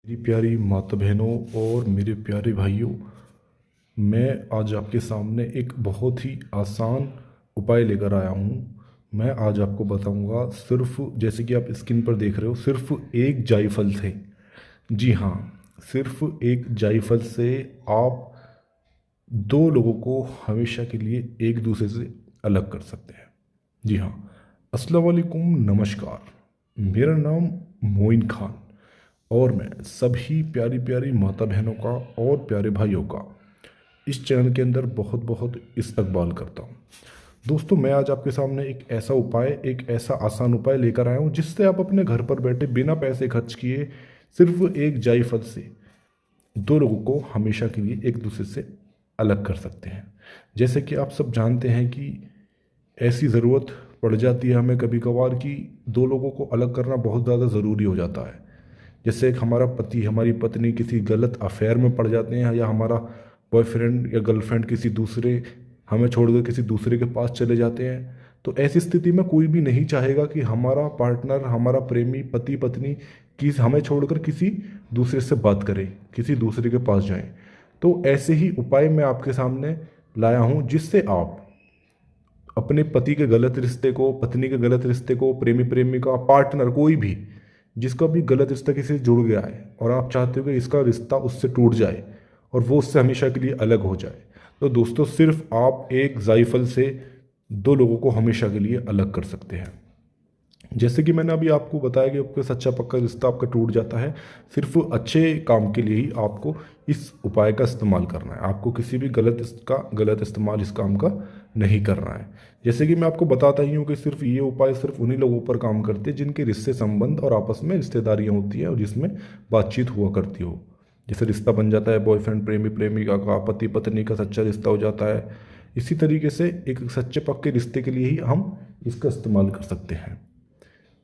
मेरी प्यारी माता बहनों और मेरे प्यारे भाइयों, मैं आज आपके सामने एक बहुत ही आसान उपाय लेकर आया हूँ। मैं आज आपको बताऊँगा, सिर्फ जैसे कि आप स्क्रीन पर देख रहे हो, सिर्फ एक जायफल से, जी हाँ, सिर्फ एक जायफल से आप दो लोगों को हमेशा के लिए एक दूसरे से अलग कर सकते हैं। जी हाँ, अस्सलाम वालेकुम, नमस्कार। मेरा नाम मोइन खान और मैं सभी प्यारी प्यारी माता बहनों का और प्यारे भाइयों का इस चैनल के अंदर बहुत बहुत इस्तकबाल करता हूँ। दोस्तों, मैं आज आपके सामने एक ऐसा आसान उपाय लेकर आया हूँ जिससे आप अपने घर पर बैठे बिना पैसे खर्च किए सिर्फ एक जायफल से दो लोगों को हमेशा के लिए एक दूसरे से अलग कर सकते हैं। जैसे कि आप सब जानते हैं कि ऐसी ज़रूरत पड़ जाती है हमें कभी कभार कि दो लोगों को अलग करना बहुत ज़्यादा ज़रूरी हो जाता है। जैसे एक हमारा पति हमारी पत्नी किसी गलत अफेयर में पड़ जाते हैं, या हमारा बॉयफ्रेंड या गर्लफ्रेंड किसी दूसरे हमें छोड़कर किसी दूसरे के पास चले जाते हैं। तो ऐसी स्थिति में कोई भी नहीं चाहेगा कि हमारा पार्टनर, हमारा प्रेमी, पति पत्नी की हमें छोड़कर किसी दूसरे से बात करे, किसी दूसरे के पास जाएं। तो ऐसे ही उपाय मैं आपके सामने लाया हूं जिससे आप अपने पति के गलत रिश्ते को, पत्नी के गलत रिश्ते को, प्रेमी प्रेमिका, पार्टनर, कोई भी जिसका भी गलत रिश्ता किसी से जुड़ गया है और आप चाहते हो कि इसका रिश्ता उससे टूट जाए और वो उससे हमेशा के लिए अलग हो जाए, तो दोस्तों सिर्फ आप एक जायफल से दो लोगों को हमेशा के लिए अलग कर सकते हैं। जैसे कि मैंने अभी आपको बताया कि आपका सच्चा पक्का रिश्ता आपका टूट जाता है, सिर्फ अच्छे काम के लिए ही आपको इस उपाय का इस्तेमाल करना है। आपको किसी भी गलत इस्तेमाल इस काम का नहीं करना है। जैसे कि मैं आपको बताता ही हूँ कि सिर्फ ये उपाय सिर्फ उन्हीं लोगों पर काम करते हैं जिनके रिश्ते संबंध और आपस में रिश्तेदारियाँ होती हैं और जिसमें बातचीत हुआ करती हो। जैसे रिश्ता बन जाता है बॉयफ्रेंड प्रेमी प्रेमिका का, पति पत्नी का सच्चा रिश्ता हो जाता है। इसी तरीके से एक सच्चे पक्के रिश्ते के लिए ही हम इसका इस्तेमाल कर सकते हैं।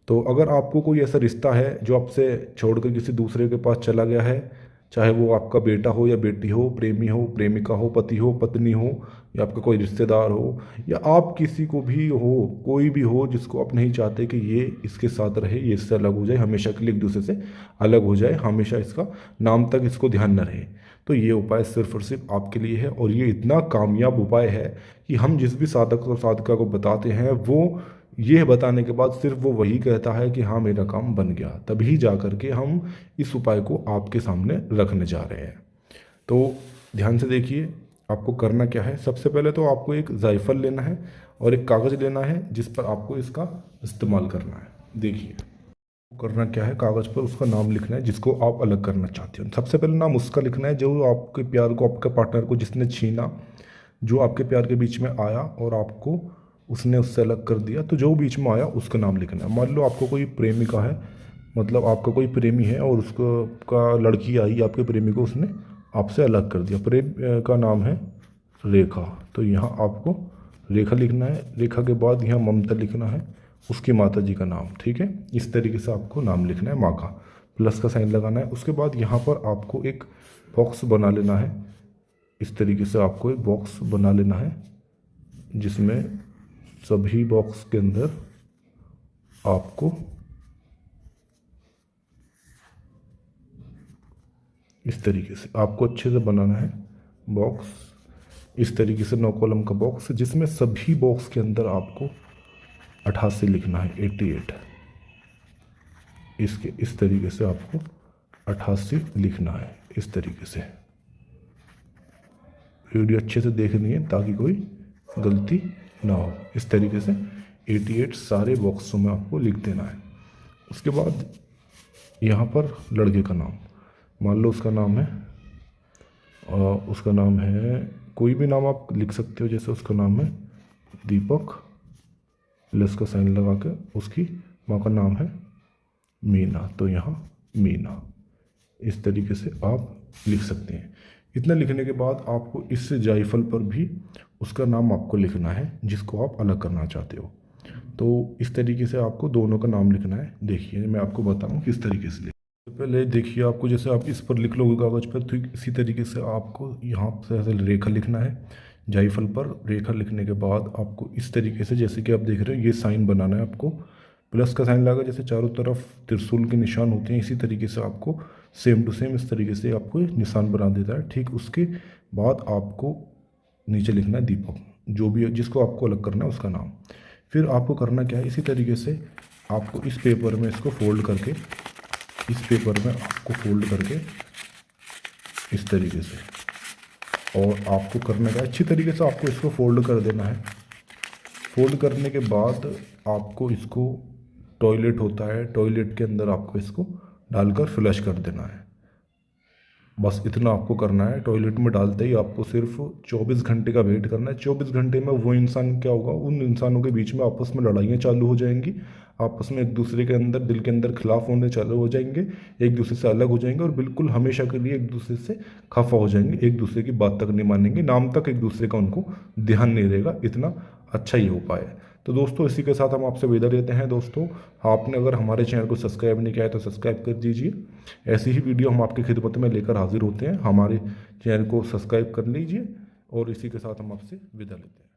तो अगर आपको कोई ऐसा रिश्ता है जो आपसे छोड़कर किसी दूसरे के पास चला गया है, चाहे वो आपका बेटा हो या बेटी हो, प्रेमी हो प्रेमिका हो, पति हो पत्नी हो, या आपका कोई रिश्तेदार हो, या आप किसी को भी हो, कोई भी हो जिसको आप नहीं चाहते कि ये इसके साथ रहे, ये इससे अलग हो जाए, हमेशा के लिए एक दूसरे से अलग हो जाए, हमेशा इसका नाम तक इसको ध्यान न रहे, तो ये उपाय सिर्फ और सिर्फ आपके लिए है। और ये इतना कामयाब उपाय है कि हम जिस भी साधक और साधिका को बताते हैं, वो ये बताने के बाद सिर्फ वो वही कहता है कि हाँ मेरा काम बन गया, तभी जा कर के हम इस उपाय को आपके सामने रखने जा रहे हैं। तो ध्यान से देखिए, आपको करना क्या है। सबसे पहले तो आपको एक जायफल लेना है और एक कागज़ लेना है जिस पर आपको इसका इस्तेमाल करना है। देखिए करना क्या है, कागज़ पर उसका नाम लिखना है जिसको आप अलग करना चाहते हो। सबसे पहले नाम उसका लिखना है जो आपके प्यार को, आपके पार्टनर को जिसने छीना, जो आपके प्यार के बीच में आया और आपको उसने उससे अलग कर दिया, तो जो बीच में आया उसका नाम लिखना है। मान लो आपको कोई प्रेमिका है, मतलब आपका कोई प्रेमी है और उसको का लड़की आई आपके प्रेमी को, उसने आपसे अलग कर दिया। प्रेम का नाम है रेखा, तो यहाँ आपको रेखा लिखना है। रेखा के बाद यहाँ ममता लिखना है, उसकी माता जी का नाम, ठीक है। इस तरीके से आपको नाम लिखना है, माँ का, प्लस का साइन लगाना है। उसके बाद यहाँ पर आपको एक बॉक्स बना लेना है। इस तरीके से आपको एक बॉक्स बना लेना है जिसमें सभी बॉक्स के अंदर आपको इस तरीके से आपको अच्छे से बनाना है बॉक्स। इस तरीके से 9 कॉलम का बॉक्स जिसमें सभी बॉक्स के अंदर आपको 88 लिखना है, 88। इस तरीके से आपको 88 लिखना है। इस तरीके से वीडियो अच्छे से देखनी है ताकि कोई गलती ना हो। इस तरीके से 88 सारे बॉक्सों में आपको लिख देना है। उसके बाद यहाँ पर लड़के का नाम, मान लो उसका नाम है कोई भी नाम आप लिख सकते हो। जैसे उसका नाम है दीपक, प्लस का साइन लगा के, उसकी माँ का नाम है मीना, तो यहाँ मीना। इस तरीके से आप लिख सकते हैं। इतना लिखने के बाद आपको इस जायफल पर भी उसका नाम आपको लिखना है जिसको आप अलग करना चाहते हो। तो इस तरीके से आपको दोनों का नाम लिखना है। देखिए मैं आपको बताऊँ किस तरीके से तो पहले देखिए, आपको जैसे आप इस पर लिख लोगे कागज़ पर, तो इसी तरीके से आपको यहाँ से ऐसे रेखा लिखना है। जायफल पर रेखा लिखने के बाद आपको इस तरीके से, जैसे कि आप देख रहे हो, ये साइन बनाना है आपको, प्लस का साइन लगा, जैसे चारों तरफ त्रिशूल के निशान होते हैं, इसी तरीके से आपको सेम टू सेम इस तरीके से आपको ये निशान बना देता है। ठीक उसके बाद आपको नीचे लिखना है दीपक, जो भी जिसको आपको अलग करना है उसका नाम। फिर आपको करना क्या है, इसी तरीके से आपको इस पेपर में इसको फोल्ड करके, इस पेपर में आपको फोल्ड करके इस तरीके से, और आपको करना क्या है, अच्छी तरीके से आपको इसको फोल्ड कर देना है। फोल्ड करने के बाद आपको इसको, टॉयलेट होता है, टॉयलेट के अंदर आपको इसको डालकर फ्लश कर देना है। बस इतना आपको करना है। टॉयलेट में डालते ही आपको सिर्फ 24 घंटे का वेट करना है। 24 घंटे में वो इंसान क्या होगा, उन इंसानों के बीच में आपस में लड़ाइयाँ चालू हो जाएंगी, आपस में एक दूसरे के अंदर, दिल के अंदर खिलाफ होने चालू हो जाएंगे, एक दूसरे से अलग हो जाएंगे और बिल्कुल हमेशा के लिए एक दूसरे से खफा हो जाएंगे, एक दूसरे की बात तक नहीं मानेंगे, नाम तक एक दूसरे का उनको ध्यान नहीं रहेगा। इतना अच्छा ये उपाय है। तो दोस्तों इसी के साथ हम आपसे विदा लेते हैं। दोस्तों आपने अगर हमारे चैनल को सब्सक्राइब नहीं किया है तो सब्सक्राइब कर दीजिए। ऐसी ही वीडियो हम आपकी खिदमत में लेकर हाजिर होते हैं। हमारे चैनल को सब्सक्राइब कर लीजिए और इसी के साथ हम आपसे विदा लेते हैं।